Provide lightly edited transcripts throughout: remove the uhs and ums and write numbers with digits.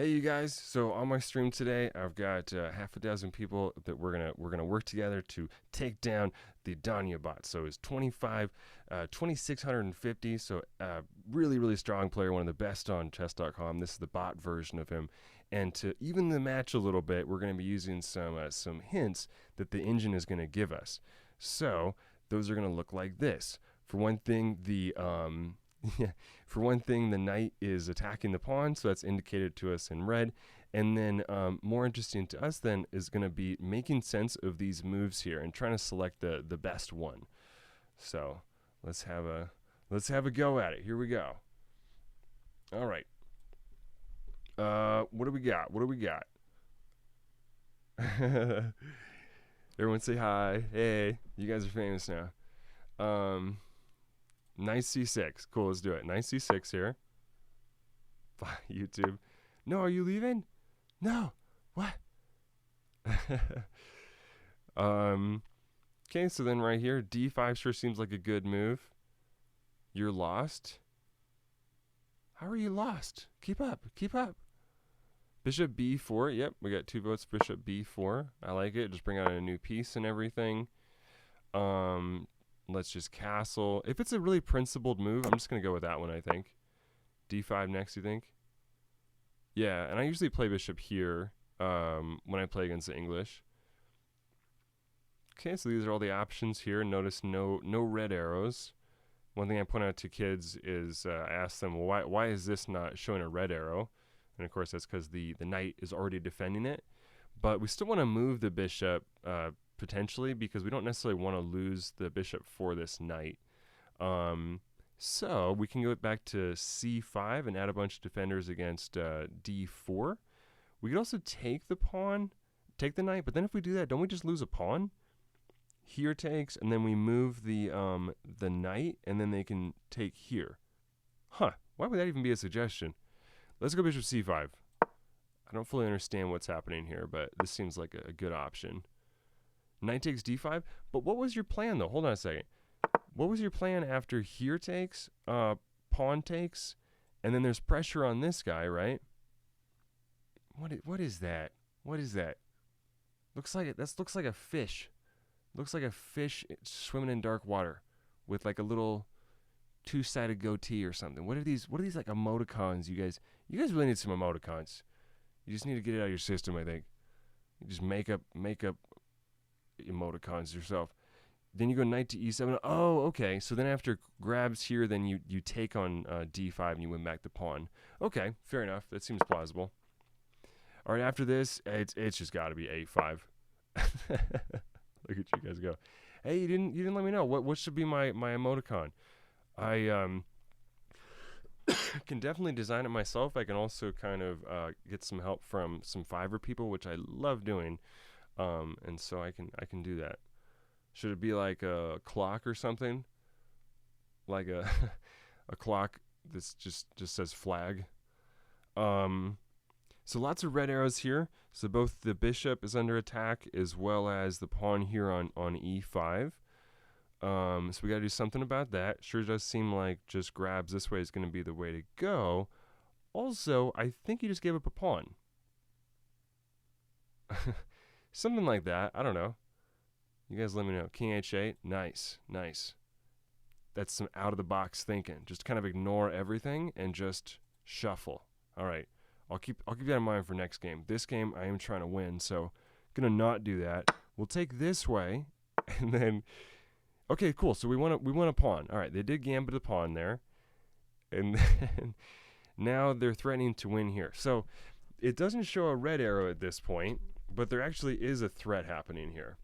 Hey you guys, so on my stream today, I've got half a dozen people that we're gonna work together to take down the Naroditsky Bot. So it's 2650. So really strong player, one of the best on chess.com. This is the bot version of him, and to even the match a little bit, we're gonna be using some hints that the engine is gonna give us. So those are gonna look like this. For one thing, yeah, for one thing, the knight is attacking the pawn, so that's indicated to us in red. And then more interesting to us then is going to be making sense of these moves here and trying to select the best one. So let's have a go at it. Here we go. All right. What do we got? What do we got? Everyone say hi. Hey, you guys are famous now. Knight c6. Cool, let's do it. Knight c6 here. Bye, YouTube. No, are you leaving? No. What? Okay, so then right here, d5 sure seems like a good move. You're lost. How are you lost? Keep up. Keep up. Bishop b4. Yep, we got 2 votes. Bishop b4. I like it. Just bring out a new piece and everything. Let's just castle. If it's a really principled move, I'm just going to go with that one, I think. d5 next, you think? Yeah, and I usually play bishop here when I play against the English. Okay, so these are all the options here. Notice no red arrows. One thing I point out to kids is I ask them, well, why is this not showing a red arrow? And of course, that's because the knight is already defending it. But we still want to move the bishop potentially, because we don't necessarily want to lose the bishop for this knight. So we can go back to c5 and add a bunch of defenders against d4. We could also take the pawn, take the knight, but then if we do that, don't we just lose a pawn? Here takes, and then we move the knight, and then they can take here. Huh, why would that even be a suggestion? Let's go bishop c5. I don't fully understand what's happening here, but this seems like a good option. Knight takes d5, but what was your plan though? Hold on a second. What was your plan after here takes, pawn takes, and then there's pressure on this guy, right? What is that? What is that? Looks like looks like a fish. Looks like a fish swimming in dark water with like a little two-sided goatee or something. What are these like emoticons, you guys? You guys really need some emoticons. You just need to get it out of your system, I think. You just make up emoticons yourself. Then you go knight to e7. Oh, okay. So then after grabs here, then you take on d5 and you win back the pawn. Okay, fair enough. That seems plausible. All right, after this, it's just got to be a5. Look at you guys go. Hey, you didn't let me know what should be my emoticon. I can definitely design it myself. I can also kind of get some help from some Fiverr people, which I love doing. And so I can do that. Should it be like a clock or something? Like a a clock that just says flag. So lots of red arrows here. So both the bishop is under attack as well as the pawn here on e5. So we got to do something about that. Sure does seem like just grabs this way is going to be the way to go. Also, I think he just gave up a pawn. Something like that. I don't know. You guys let me know. King h8. Nice. Nice. That's some out-of-the-box thinking. Just kind of ignore everything and just shuffle. All right. I'll keep that in mind for next game. This game, I am trying to win, so going to not do that. We'll take this way, and then... Okay, cool. So we want a pawn. All right, they did gambit a pawn there. And then now they're threatening to win here. So it doesn't show a red arrow at this point, but there actually is a threat happening here.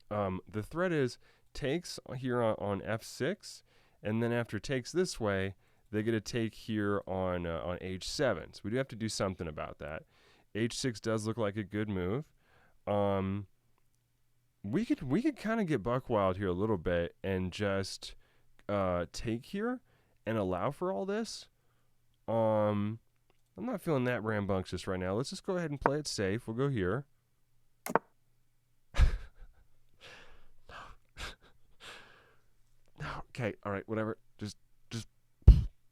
The threat is takes here on f6, and then after takes this way, they get a take here on h7. So we do have to do something about that. h6 does look like a good move. We could kind of get buck wild here a little bit and just take here and allow for all this. I'm not feeling that rambunctious right now. Let's just go ahead and play it safe. We'll go here. No. Okay. All right. Whatever. Just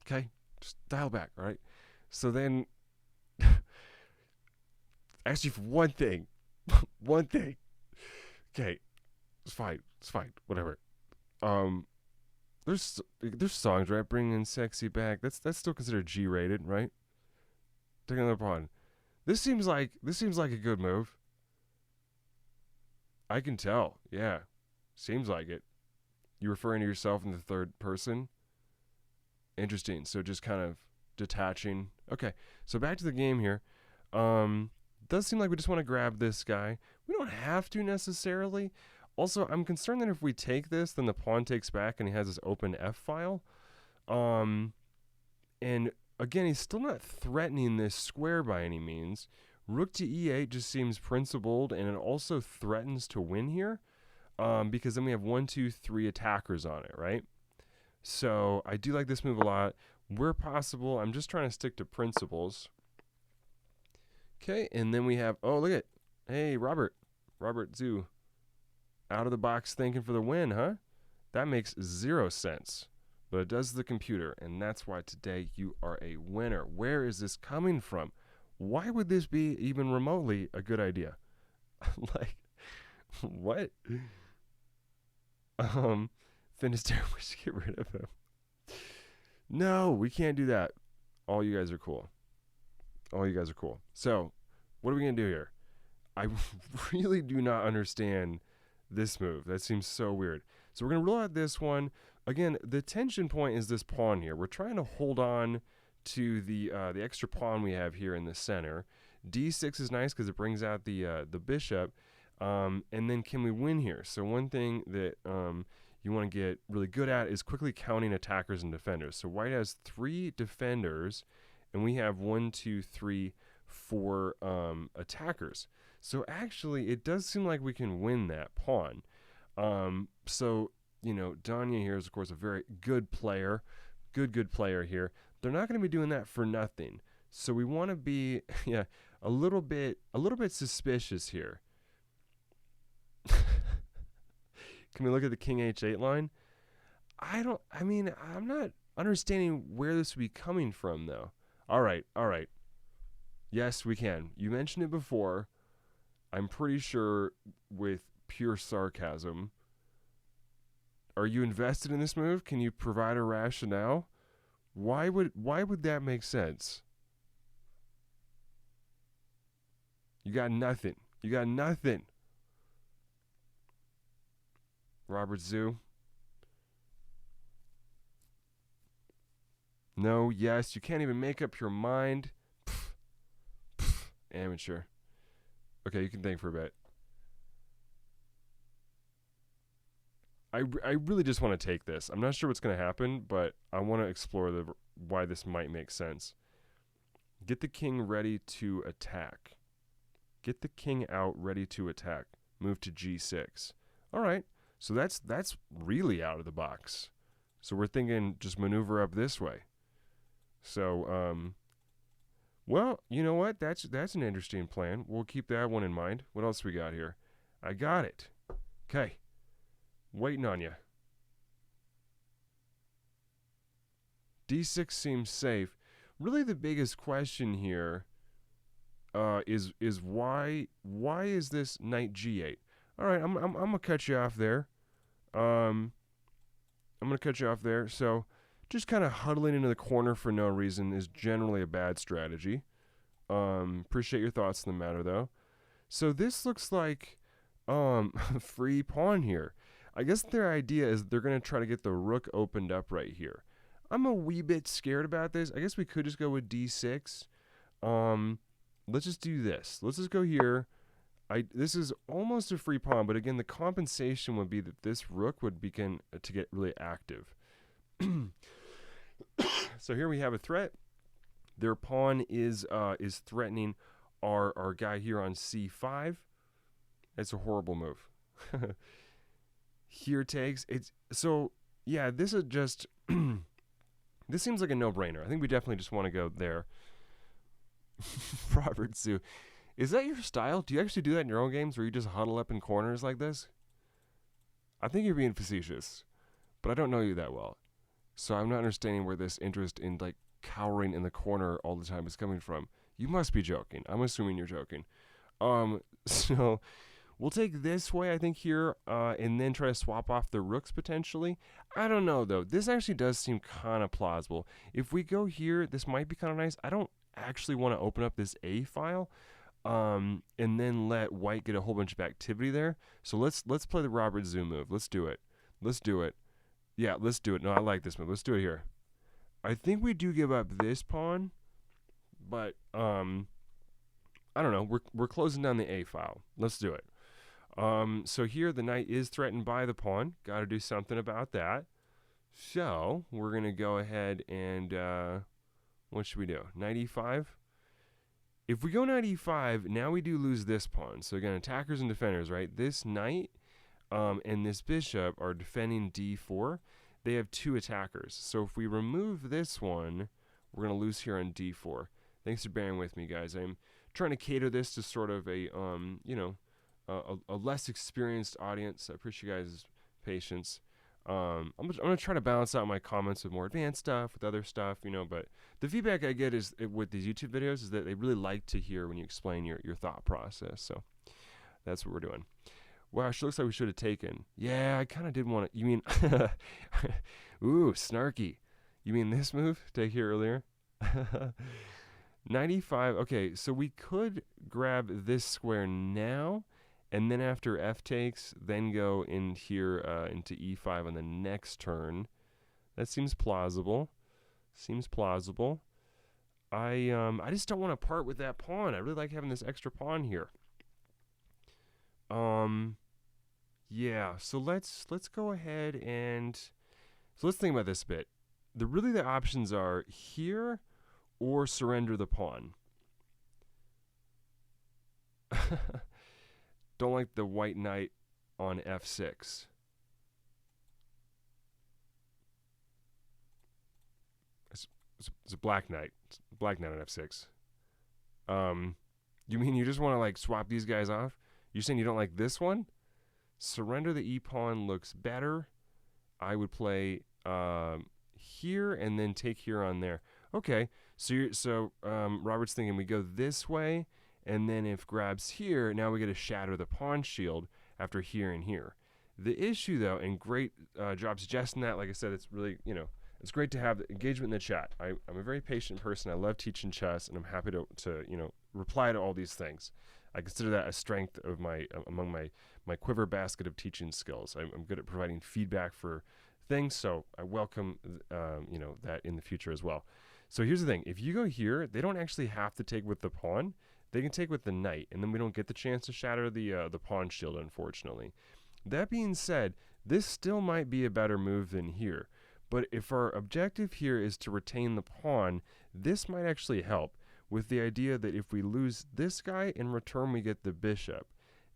okay. Just dial back. All right. So then Asked you for one thing. One thing. Okay. It's fine. It's fine. Whatever. There's songs, right? Bringing in sexy back. That's still considered G-rated, right? Take another pawn. This seems like a good move. I can tell. Yeah. Seems like it. You referring to yourself in the third person? Interesting. So just kind of detaching. Okay. So back to the game here. Does seem like we just want to grab this guy. We don't have to necessarily. Also, I'm concerned that if we take this, then the pawn takes back and he has this open F file. And again, he's still not threatening this square by any means. Rook to E8 just seems principled, and it also threatens to win here. Because then we have 1, 2, 3 attackers on it, right? So I do like this move a lot. Where possible, I'm just trying to stick to principles. Okay, and then we have, oh, look at, hey, Robert Zoo. Out of the box thinking for the win, huh? That makes 0 sense. But it does the computer, and that's why today you are a winner. Where is this coming from? Why would this be even remotely a good idea? Like, what? Finisterre, we should get rid of him. No, we can't do that. All you guys are cool. All you guys are cool. So, what are we going to do here? I really do not understand this move. That seems so weird. So we're going to rule out this one. Again, the tension point is this pawn here. We're trying to hold on to the extra pawn we have here in the center. D6 is nice because it brings out the bishop. And then can we win here? So one thing that you want to get really good at is quickly counting attackers and defenders. So white has 3 defenders, and we have 1, 2, 3, 4 attackers. So actually, it does seem like we can win that pawn. So, you know, Danya here is, of course, a very good player. Good player here. They're not going to be doing that for nothing. So we want to be, yeah, a little bit suspicious here. Can we look at the king h8 line? I'm not understanding where this would be coming from, though. All right. Yes, we can. You mentioned it before. I'm pretty sure with pure sarcasm. Are you invested in this move? Can you provide a rationale? Why would that make sense? You got nothing. Robert Zoo. No, yes, you can't even make up your mind. Amateur. Okay, you can think for a bit. I really just want to take this. I'm not sure what's going to happen, but I want to explore why this might make sense. Get the king ready to attack. Get the king out ready to attack. Move to g6. All right. So that's really out of the box. So we're thinking just maneuver up this way. So well, you know what? That's an interesting plan. We'll keep that one in mind. What else we got here? I got it. Okay. Waiting on you. D6 seems safe. Really, the biggest question here is why is this knight G8? All right, I'm gonna cut you off there. I'm gonna cut you off there. So, just kind of huddling into the corner for no reason is generally a bad strategy. Appreciate your thoughts on the matter, though. So this looks like free pawn here. I guess their idea is they're going to try to get the rook opened up right here. I'm a wee bit scared about this. I guess we could just go with d6. Let's just do this. Let's just go here. This is almost a free pawn, but again, the compensation would be that this rook would begin to get really active. So here we have a threat. Their pawn is threatening our guy here on c5. It's a horrible move. Here takes it's so yeah. This is just this seems like a no-brainer. I think we definitely just want to go there. Robert Sue, is that your style? Do you actually do that in your own games, where you just huddle up in corners like this? I think you're being facetious, but I don't know you that well, so I'm not understanding where this interest in like cowering in the corner all the time is coming from. You must be joking. I'm assuming you're joking. So we'll take this way, I think, here, and then try to swap off the rooks potentially. I don't know, though. This actually does seem kind of plausible. If we go here, this might be kind of nice. I don't actually want to open up this A file, and then let white get a whole bunch of activity there. So let's play the Robert Zoo move. Let's do it. Let's do it. Yeah, let's do it. No, I like this move. Let's do it here. I think we do give up this pawn, but I don't know. We're closing down the A file. Let's do it. So here the knight is threatened by the pawn. Got to do something about that. So we're gonna go ahead and what should we do? Knight e5. If we go knight e5, now we do lose this pawn. So again, attackers and defenders, right? This knight and this bishop are defending d4. They have two attackers. So if we remove this one, we're gonna lose here on d4. Thanks for bearing with me, guys. I'm trying to cater this to sort of a a less experienced audience. I appreciate you guys' patience. I'm gonna try to balance out my comments with more advanced stuff, with other stuff, but the feedback I get is with these YouTube videos is that they really like to hear when you explain your thought process. So that's what we're doing. Wow, it looks like we should have taken. Yeah, I kind of did want to. You mean, ooh, snarky. You mean this move? Take here earlier? 95. Okay, so we could grab this square now, and then after f takes, then go in here into e5 on the next turn. That seems plausible. Seems plausible. I just don't want to part with that pawn. I really like having this extra pawn here. Yeah. So let's go ahead and let's think about this a bit. The options are here or surrender the pawn. Don't like the white knight on f6. It's a black knight. It's black knight on f6. You mean you just want to like swap these guys off? You're saying you don't like this one? Surrender the e-pawn looks better. I would play here and then take here on there. Okay, so Robert's thinking we go this way, and then if grabs here, now we get to shatter the pawn shield after here and here. The issue, though, and great job suggesting that, like I said, it's really, it's great to have the engagement in the chat. I'm a very patient person. I love teaching chess, and I'm happy to reply to all these things. I consider that a strength of among my quiver basket of teaching skills. I'm good at providing feedback for things, so I welcome that in the future as well. So here's the thing: if you go here, they don't actually have to take with the pawn. They can take with the knight, and then we don't get the chance to shatter the pawn shield, unfortunately. That being said, this still might be a better move than here. But if our objective here is to retain the pawn, this might actually help, with the idea that if we lose this guy, in return we get the bishop.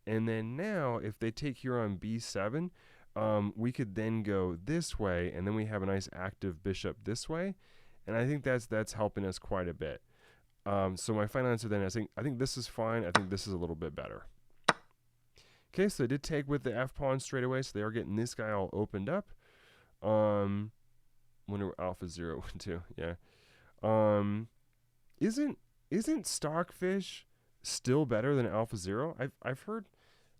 And then now, if they take here on b7, we could then go this way, and then we have a nice active bishop this way. And I think that's helping us quite a bit. So my final answer then is I think this is fine. I think this is a little bit better. Okay, so they did take with the f-pawn straight away, so they are getting this guy all opened up. Wonder where alpha 0 went to. Yeah. Isn't Stockfish still better than Alpha 0? I've heard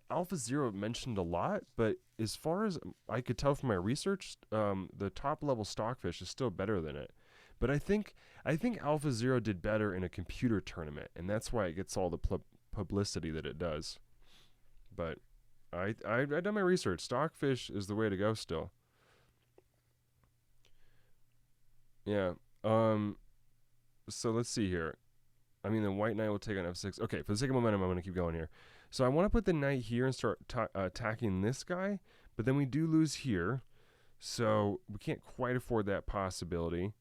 Alpha 0 mentioned a lot, but as far as I could tell from my research, the top level Stockfish is still better than it. But I think Alpha 0 did better in a computer tournament, and that's why it gets all the publicity that it does. But I've done my research. Stockfish is the way to go still. Yeah. So let's see here. I mean, the white knight will take on f6. Okay, for the sake of momentum, I'm going to keep going here. So I want to put the knight here and start attacking this guy, but then we do lose here. So we can't quite afford that possibility.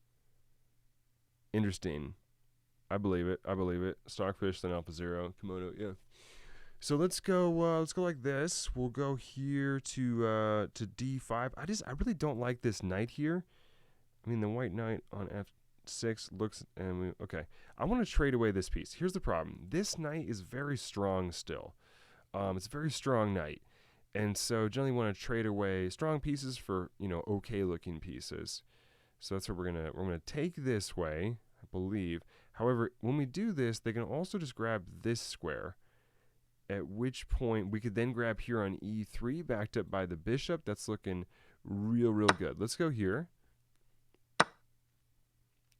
Interesting. I believe it. Stockfish, then Alpha 0. Komodo, yeah. So let's go like this. We'll go here to d5. I really don't like this knight here. I mean, the white knight on f6 looks, and okay. I want to trade away this piece. Here's the problem. This knight is very strong still. It's a very strong knight. And so generally want to trade away strong pieces for, okay looking pieces. So that's what we're gonna take this way, I believe. However, when we do this, they can also just grab this square. at which point we could then grab here on e3, backed up by the bishop. That's looking real good. Let's go here.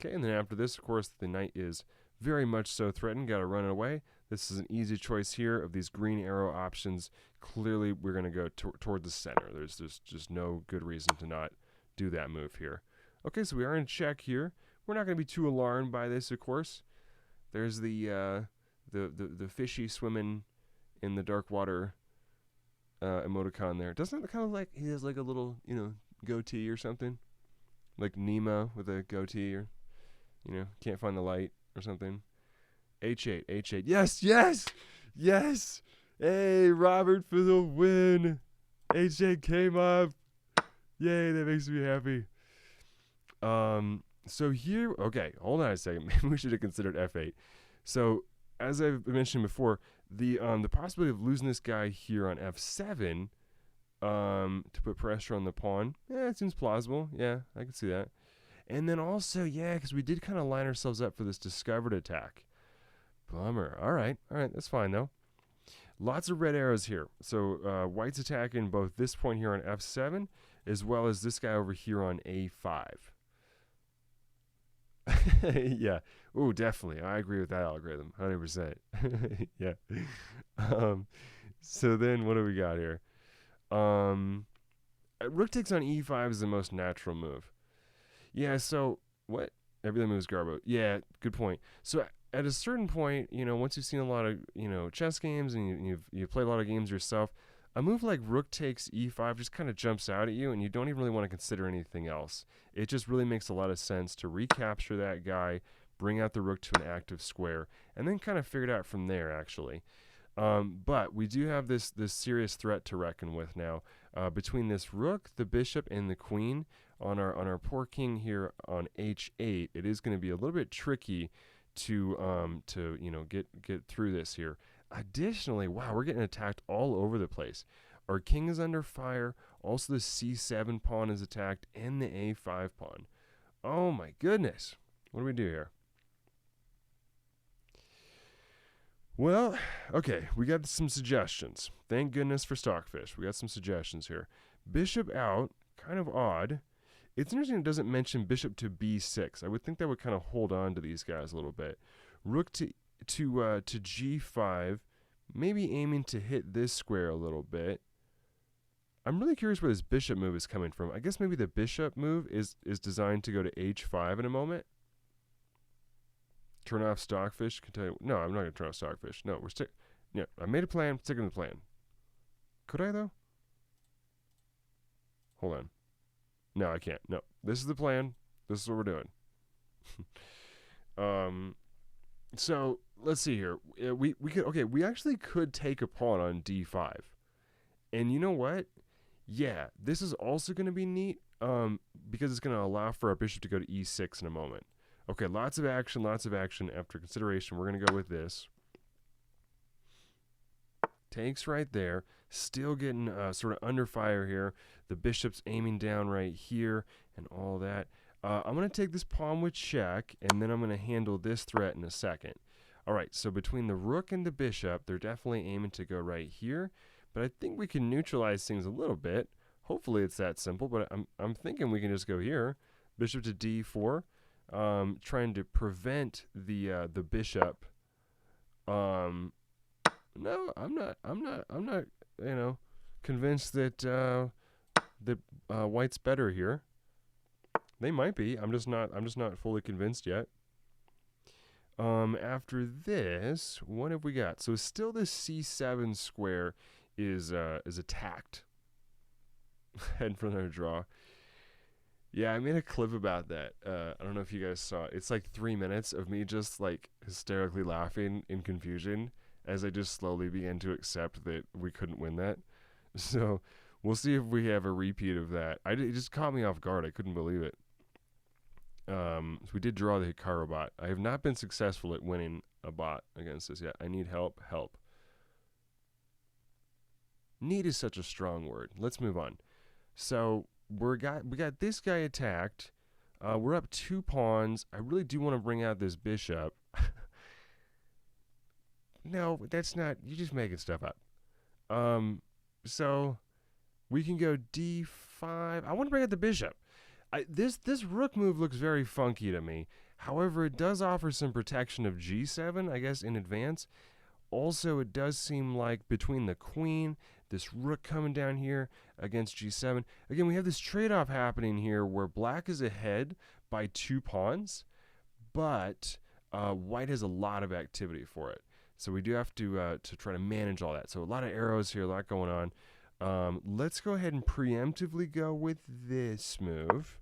Okay, and then after this, of course, the knight is very much so threatened. Got to run it away. This is an easy choice here of these green arrow options. Clearly, we're going to go toward the center. There's just no good reason to not do that move here. Okay, so we are in check here. We're not going to be too alarmed by this, of course. There's the fishy swimming in the dark water emoticon there. Doesn't it kind of like he has like a little, you know, goatee or something? Like Nemo with a goatee, or, you know, can't find the light or something. H8, H8. Yes! Hey, Robert for the win. H8 came up. Yay, that makes me happy. So here, okay, hold on a second. Maybe we should have considered F8. So, as I've mentioned before, the possibility of losing this guy here on F7 to put pressure on the pawn, yeah, it seems plausible. Yeah, I can see that. And then also, yeah, because we did kind of line ourselves up for this discovered attack. Bummer. All right, that's fine, though. Lots of red arrows here. So white's attacking both this point here on F7 as well as this guy over here on A5. Yeah. Ooh, definitely. I agree with that algorithm. 100%. Yeah. So then what do we got here? Rook takes on E5 is the most natural move. Yeah, so what? Everything moves garbo. Yeah, good point. So at a certain point, you know, once you've seen a lot of, you know, chess games and you've played a lot of games yourself, a move like rook takes e5 just kind of jumps out at you, and you don't even really want to consider anything else. It just really makes a lot of sense to recapture that guy, bring out the rook to an active square, and then kind of figure it out from there, actually. But we do have this serious threat to reckon with now. Between this rook, the bishop, and the queen on our poor king here on h8, it is going to be a little bit tricky to you know, get through this here. Additionally, wow, we're getting attacked all over the place. Our king is under fire. Also, the c7 pawn is attacked, and the a5 pawn. Oh my goodness. What do we do here? Well, okay, we got some suggestions. Thank goodness for Stockfish. We got some suggestions here. Bishop out, kind of odd. It's interesting it doesn't mention bishop to b6. I would think that would kind of hold on to these guys a little bit. Rook to g5, maybe aiming to hit this square a little bit. I'm really curious where this bishop move is coming from. I guess maybe the bishop move is designed to go to h5 in a moment. Turn off Stockfish. Can tell you, no, I'm not going to turn off Stockfish. No, yeah, I made a plan. Sticking to the plan. Could I, though? Hold on. No, I can't. No, this is the plan. This is what we're doing. So let's see here. We actually could take a pawn on d5, and you know what? Yeah, this is also going to be neat. Because it's going to allow for our bishop to go to e6 in a moment. Okay, lots of action. After consideration, we're going to go with this. Takes right there. Still getting sort of under fire here. The bishop's aiming down right here and all that. I'm going to take this pawn with check, and then I'm going to handle this threat in a second. All right, so between the rook and the bishop, they're definitely aiming to go right here. But I think we can neutralize things a little bit. Hopefully it's that simple, but I'm thinking we can just go here. Bishop to d4. Trying to prevent the bishop. No, I'm not, you know, convinced that white's better here. They might be. I'm just not fully convinced yet. After this, what have we got? So still this c7 square is attacked. Heading for another draw. Yeah, I made a clip about that. I don't know if you guys saw it. It's like 3 minutes of me just like hysterically laughing in confusion as I just slowly began to accept that we couldn't win that. So we'll see if we have a repeat of that. It just caught me off guard. I couldn't believe it. So we did draw the Hikaru bot. I have not been successful at winning a bot against this yet. I need help. Need is such a strong word. Let's move on. So we got this guy attacked. We're up 2 pawns. I really do want to bring out this bishop. no, that's not. You're just making stuff up. So we can go d5. I want to bring out the bishop. This rook move looks very funky to me. However, it does offer some protection of g7, I guess, in advance. Also, it does seem like between the queen, this rook coming down here against g7. Again, we have this trade-off happening here where black is ahead by 2 pawns, but white has a lot of activity for it. So we do have to try to manage all that. So a lot of arrows here, a lot going on. Let's go ahead and preemptively go with this move.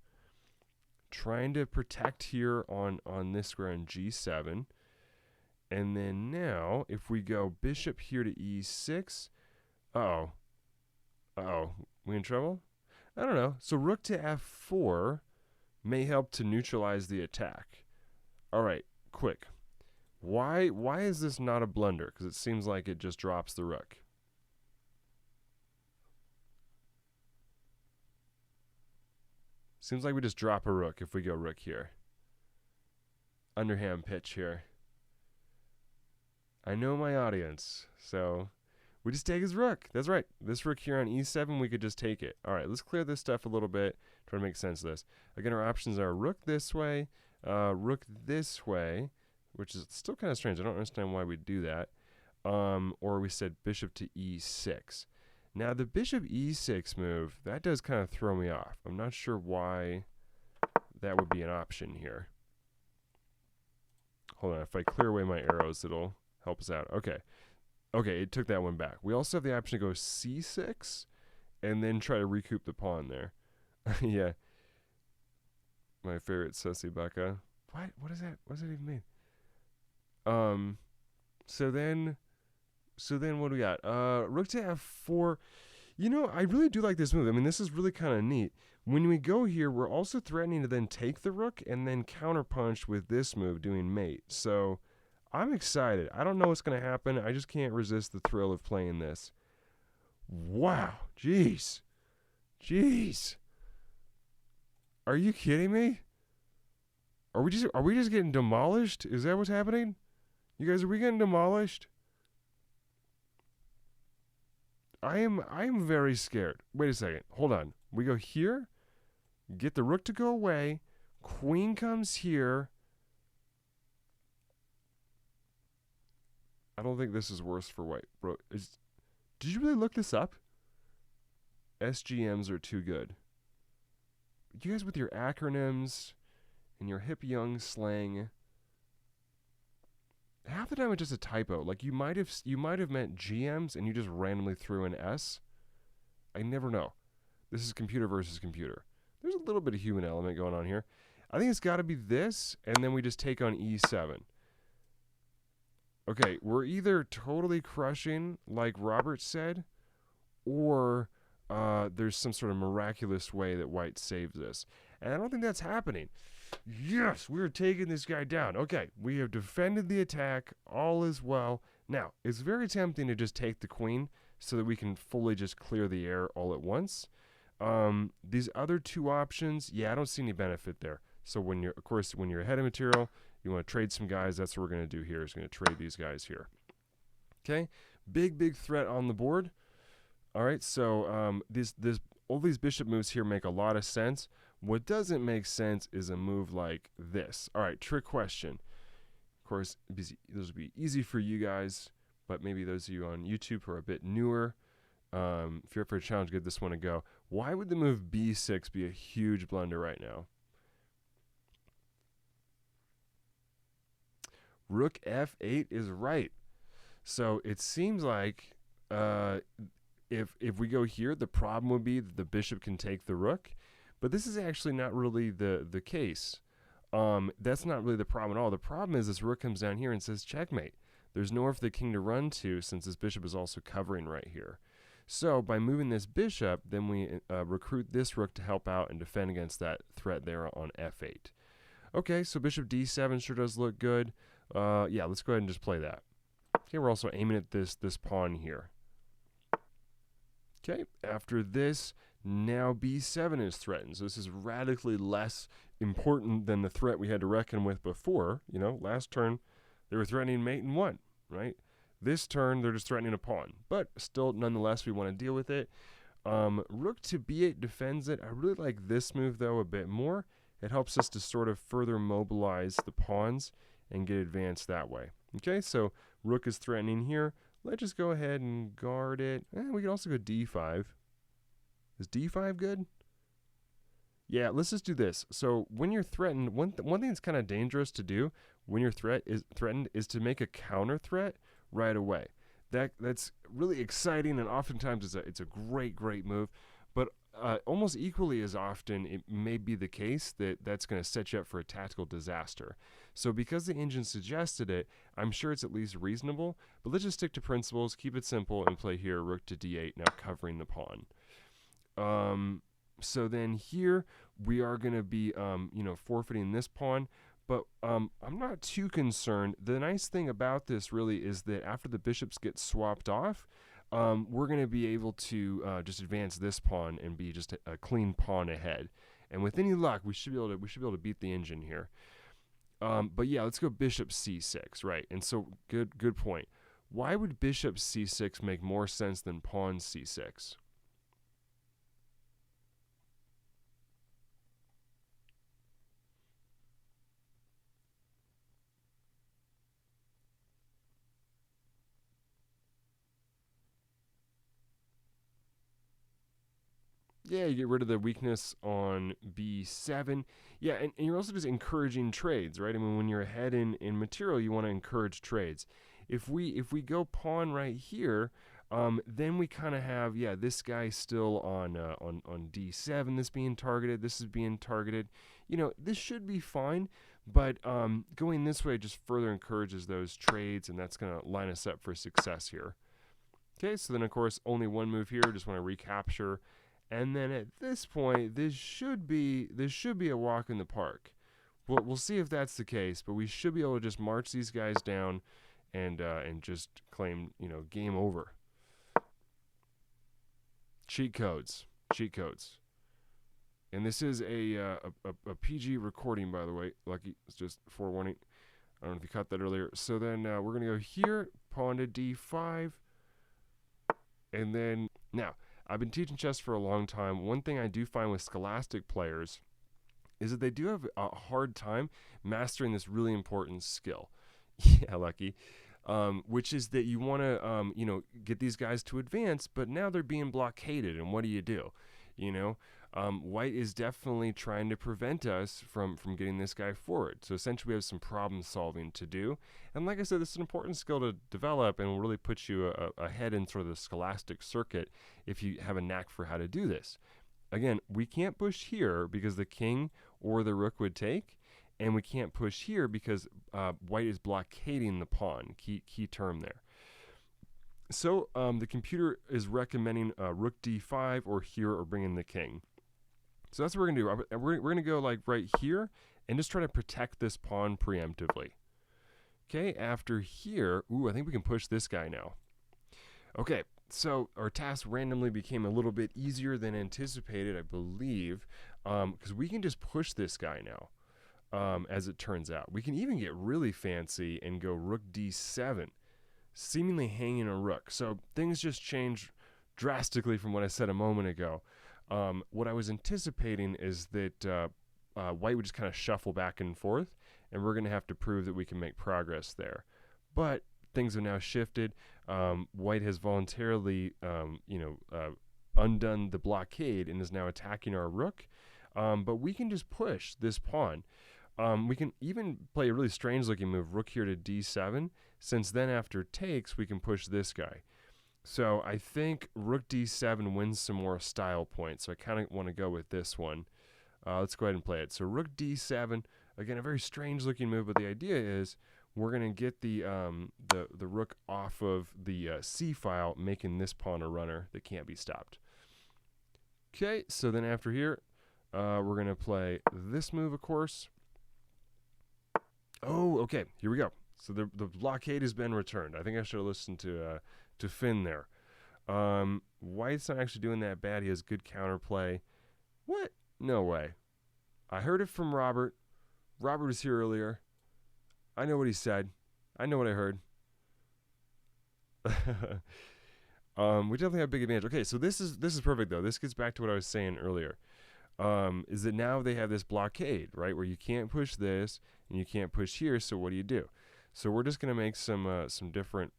Trying to protect here on this square in g7. And then now, if we go bishop here to e6, we in trouble? I don't know. So rook to f4 may help to neutralize the attack. All right, quick. Why is this not a blunder? Because it seems like it just drops the rook. Seems like we just drop a rook if we go rook here. Underhand pitch here. I know my audience, so we just take his rook. That's right. This rook here on e7, we could just take it. All right, let's clear this stuff a little bit, try to make sense of this. Again, our options are rook this way, rook this way, which is still kind of strange. I don't understand why we do that. Or we said bishop to e6. Now, the bishop e6 move, that does kind of throw me off. I'm not sure why that would be an option here. Hold on. If I clear away my arrows, it'll help us out. Okay. Okay, it took that one back. We also have the option to go c6 and then try to recoup the pawn there. Yeah. My favorite sussy baka. What? What is that? What does that even mean? So then what do we got? Rook to f4. You know, I really do like this move. I mean, this is really kind of neat. When we go here, we're also threatening to then take the rook and then counterpunch with this move, doing mate. So I'm excited. I don't know what's going to happen. I just can't resist the thrill of playing this. Wow. Jeez. Jeez. Are you kidding me? Are we just getting demolished? Is that what's happening? You guys, are we getting demolished? I am very scared. Wait a second. Hold on. We go here. Get the rook to go away. Queen comes here. I don't think this is worse for white. Bro, did you really look this up? SGMs are too good. You guys with your acronyms and your hip young slang. Half the time it's just a typo. Like you might have meant GMs and you just randomly threw an S. I never know. This is computer versus computer. There's a little bit of human element going on here. I think it's got to be this, and then we just take on E7. Okay, we're either totally crushing, like Robert said, or there's some sort of miraculous way that white saves us. And I don't think that's happening. Yes, we're taking this guy down. Okay, we have defended the attack. All is well. Now, it's very tempting to just take the queen so that we can fully just clear the air all at once. These other two options, yeah, I don't see any benefit there. So when you're, of course, when you're ahead of material, you want to trade some guys. That's what we're going to do here, is going to trade these guys here. Okay, big threat on the board. All right, so all these bishop moves here make a lot of sense. What doesn't make sense is a move like this. All right, trick question. Of course, those would be easy for you guys, but maybe those of you on YouTube who are a bit newer, if you're up for a challenge, give this one a go. Why would the move b6 be a huge blunder right now? Rook f8 is right. So it seems like if we go here, the problem would be that the bishop can take the rook. But this is actually not really the case. That's not really the problem at all. The problem is this rook comes down here and says checkmate. There's nowhere for the king to run to since this bishop is also covering right here. So by moving this bishop, then we recruit this rook to help out and defend against that threat there on f8. Okay, so bishop d7 sure does look good. Yeah, let's go ahead and just play that. Okay, we're also aiming at this pawn here. Okay, after this, now b7 is threatened. So this is radically less important than the threat we had to reckon with before. You know, last turn, they were threatening mate and won, right? This turn, they're just threatening a pawn. But still, nonetheless, we want to deal with it. Rook to b8 defends it. I really like this move, though, a bit more. It helps us to sort of further mobilize the pawns and get advanced that way. Okay, so rook is threatening here. Let's just go ahead and guard it. We can also go d5. Is d5 good? Yeah, let's just do this. So when you're threatened, one thing that's kind of dangerous to do when you're threatened is to make a counter threat right away. That's really exciting, and oftentimes it's a great move. But almost equally as often, it may be the case that that's going to set you up for a tactical disaster. So because the engine suggested it, I'm sure it's at least reasonable. But let's just stick to principles, keep it simple, and play here rook to d8, now covering the pawn. So then here we are going to be, forfeiting this pawn. But I'm not too concerned. The nice thing about this really is that after the bishops get swapped off, we're going to be able to just advance this pawn and be just a clean pawn ahead. And with any luck, we should be able to beat the engine here. But yeah, let's go bishop c6, right? And so good point. Why would bishop c6 make more sense than pawn c6? Yeah, you get rid of the weakness on b7. Yeah, and you're also just encouraging trades, right? I mean, when you're ahead in material, you want to encourage trades. If we go pawn right here, then we kind of have, this guy still on d7, this being targeted, this is being targeted. This should be fine, but going this way just further encourages those trades, and that's going to line us up for success here. Okay, so then, of course, only one move here. Just want to recapture. And then at this point, this should be a walk in the park. We'll see if that's the case, but we should be able to just march these guys down and just claim, game over. Cheat codes. And this is a PG recording, by the way. Lucky, it's just forewarning. I don't know if you caught that earlier. So then we're going to go here, pawn to d5. And then, now, I've been teaching chess for a long time. One thing I do find with scholastic players is that they do have a hard time mastering this really important skill. Yeah, Lucky. Which is that you want to, get these guys to advance, but now they're being blockaded, and what do? White is definitely trying to prevent us from getting this guy forward. So essentially we have some problem solving to do. And like I said, this is an important skill to develop and will really put you ahead in sort of the scholastic circuit if you have a knack for how to do this. Again, we can't push here because the king or the rook would take, and we can't push here because white is blockading the pawn. Key term there. So the computer is recommending rook d5 or here or bring in the king. So that's what we're going to do. We're going to go like right here and just try to protect this pawn preemptively. Okay, after here, I think we can push this guy now. Okay, so our task randomly became a little bit easier than anticipated, I believe, because we can just push this guy now, as it turns out. We can even get really fancy and go rook d7, seemingly hanging a rook. So things just changed drastically from what I said a moment ago. What I was anticipating is that white would just kind of shuffle back and forth, and we're going to have to prove that we can make progress there. But things have now shifted. White has voluntarily, undone the blockade and is now attacking our rook. But we can just push this pawn. We can even play a really strange-looking move, rook here to d7, since then after takes, we can push this guy. So I think rook d7 wins some more style points, so I kind of want to go with this one. Let's go ahead and play it. So rook d7, again, a very strange-looking move, but the idea is we're going to get the rook off of the c file, making this pawn a runner that can't be stopped. Okay, so then after here, we're going to play this move, of course. Oh, okay, here we go. So the blockade has been returned. I think I should have listened to Finn there. White's not actually doing that bad. He has good counterplay. What? No way. I heard it from Robert. Robert was here earlier. I know what he said. I know what I heard. We definitely have a big advantage. Okay, so this is perfect though. This gets back to what I was saying earlier. Is that now they have this blockade, right, where you can't push this and you can't push here. So what do? So we're just gonna make some different,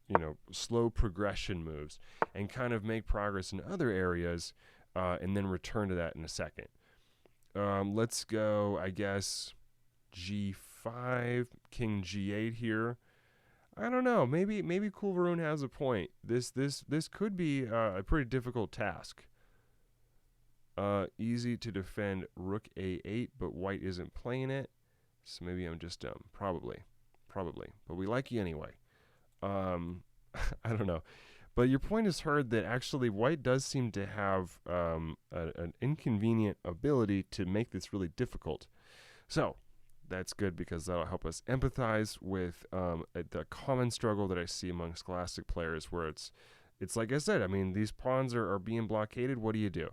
slow progression moves and kind of make progress in other areas, and then return to that in a second. Let's go, I guess, G5, King G8 here. I don't know. Maybe Kulvarun has a point. This could be a pretty difficult task. Easy to defend Rook A8, but White isn't playing it, so maybe I'm just dumb. Probably. But we like you anyway. I don't know. But your point is heard that actually White does seem to have an inconvenient ability to make this really difficult. So that's good because that'll help us empathize with the common struggle that I see among Scholastic players, where it's like I said, I mean, these pawns are being blockaded. What do?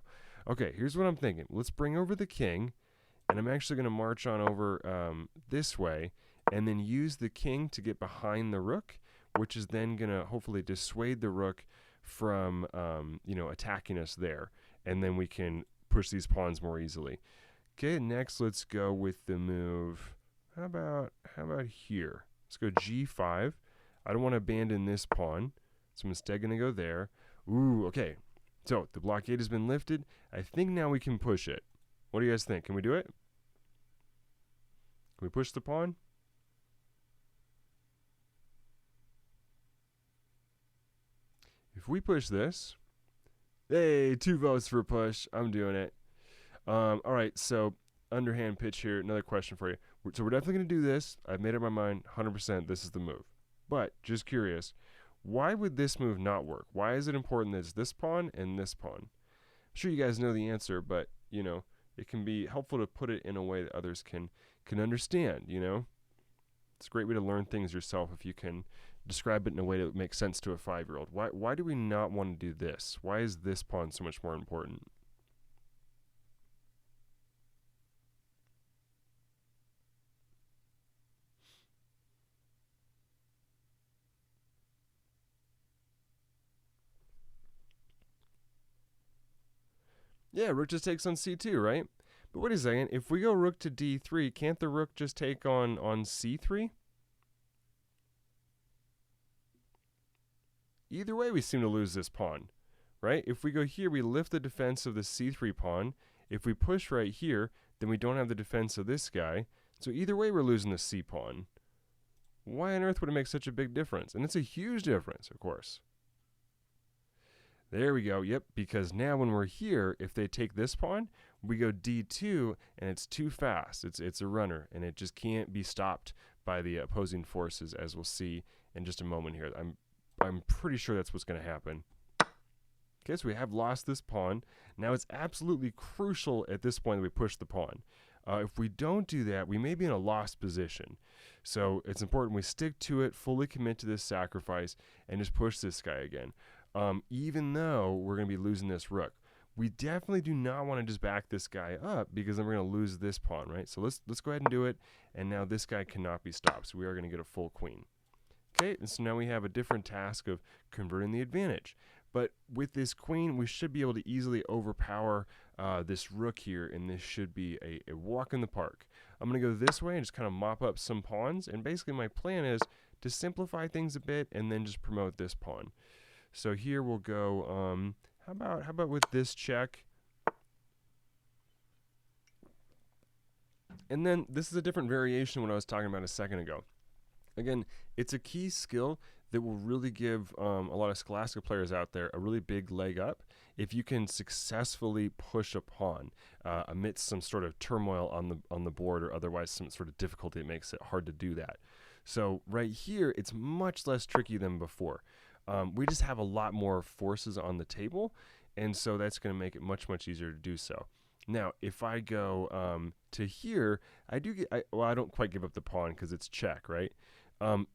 Okay, here's what I'm thinking. Let's bring over the king, and I'm actually going to march on over this way, and then use the king to get behind the rook, which is then going to hopefully dissuade the rook from attacking us there, and then we can push these pawns more easily. Okay, next let's go with the move. How about here? Let's go G5. I don't want to abandon this pawn, so I'm instead going to go there. Ooh, okay. So the blockade has been lifted. I think now we can push it. What do you guys think? Can we do it? Can we push the pawn? If we push this, hey, 2 votes for push. I'm doing it. All right, so underhand pitch here. Another question for you. So we're definitely going to do this. I've made up my mind 100%. This is the move. But just curious, why would this move not work? Why is it important that it's this pawn and this pawn? I'm sure you guys know the answer, but, it can be helpful to put it in a way that others can understand, It's a great way to learn things yourself if you can describe it in a way that makes sense to a 5-year-old. Why do we not want to do this? Why is this pawn so much more important? Yeah, rook just takes on c2, right? But wait a second. If we go rook to d3, can't the rook just take on c3? Either way, we seem to lose this pawn, right? If we go here, we lift the defense of the c3 pawn. If we push right here, then we don't have the defense of this guy. So either way, we're losing the c pawn. Why on earth would it make such a big difference? And it's a huge difference, of course. There we go. Yep, because now when we're here, if they take this pawn, we go d2, and it's too fast. It's a runner, and it just can't be stopped by the opposing forces, as we'll see in just a moment here. I'm pretty sure that's what's going to happen. Okay, so we have lost this pawn. Now it's absolutely crucial at this point that we push the pawn. If we don't do that, we may be in a lost position. So it's important we stick to it, fully commit to this sacrifice, and just push this guy again. Even though we're going to be losing this rook. We definitely do not want to just back this guy up, because then we're going to lose this pawn, right? So let's go ahead and do it, and now this guy cannot be stopped, so we are going to get a full queen. Okay, and so now we have a different task of converting the advantage. But with this queen, we should be able to easily overpower this rook here, and this should be a walk in the park. I'm going to go this way and just kind of mop up some pawns, and basically my plan is to simplify things a bit and then just promote this pawn. So here we'll go, how about with this check? And then this is a different variation of what I was talking about a second ago. Again, it's a key skill that will really give a lot of Scholastic players out there a really big leg up if you can successfully push a pawn amidst some sort of turmoil on the board, or otherwise some sort of difficulty that makes it hard to do that. So right here, it's much less tricky than before. We just have a lot more forces on the table, and so that's going to make it much easier to do so. Now, if I go to here, I don't quite give up the pawn because it's check, right?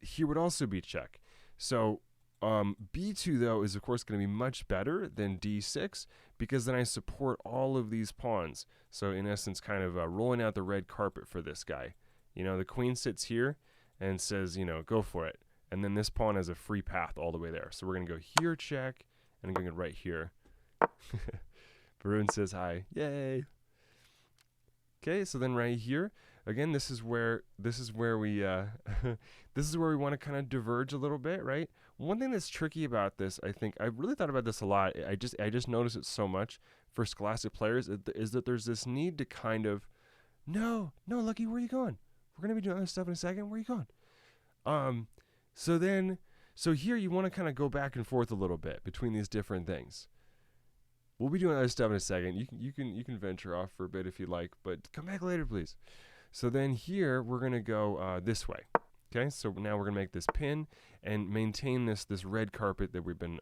Here would also be check. So b2, though, is of course going to be much better than d6, because then I support all of these pawns. So in essence, kind of rolling out the red carpet for this guy. The queen sits here and says, go for it. and then this pawn has a free path all the way there. So we're going to go here, check, and I'm going to go right here. Varun says hi. Yay. Okay, so then right here, again, this is where we this is where we want to kind of diverge a little bit, right? One thing that's tricky about this, I think, I've really thought about this a lot. I just notice it so much for Scholastic players is that there's this need to kind of, no, Lucky, where are you going? We're gonna be doing other stuff in a second. Where are you going? So here you want to kind of go back and forth a little bit between these different things. We'll be doing other stuff in a second. You can venture off for a bit if you like, but come back later, please. So then here we're gonna go this way. Okay, so now we're gonna make this pin and maintain this red carpet that we've been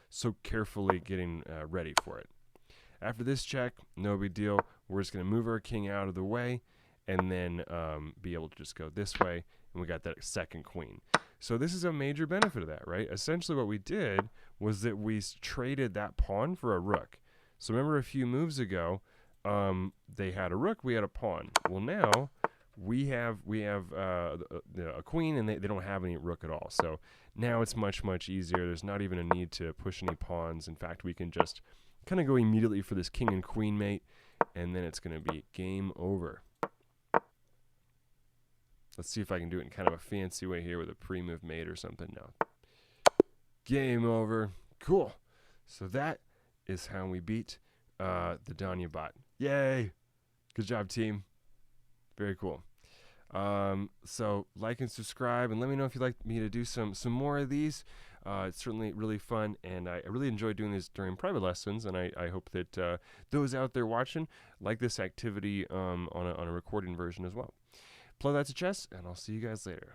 so carefully getting ready for it. After this check, no big deal. We're just gonna move our king out of the way, and then be able to just go this way, and we got that second queen. So this is a major benefit of that, right? Essentially what we did was that we traded that pawn for a rook. So remember a few moves ago, they had a rook, we had a pawn. Well, now we have a queen, and they don't have any rook at all. So now it's much easier. There's not even a need to push any pawns. In fact, we can just kind of go immediately for this king and queen mate, and then it's going to be game over. Let's see if I can do it in kind of a fancy way here with a pre-move mate or something. No. Game over. Cool. So that is how we beat the Naroditsky Bot. Yay! Good job, team. Very cool. So like and subscribe, and let me know if you'd like me to do some more of these. It's certainly really fun, and I really enjoy doing this during private lessons, and I hope that those out there watching like this activity on a recording version as well. Play lots of chess, and I'll see you guys later.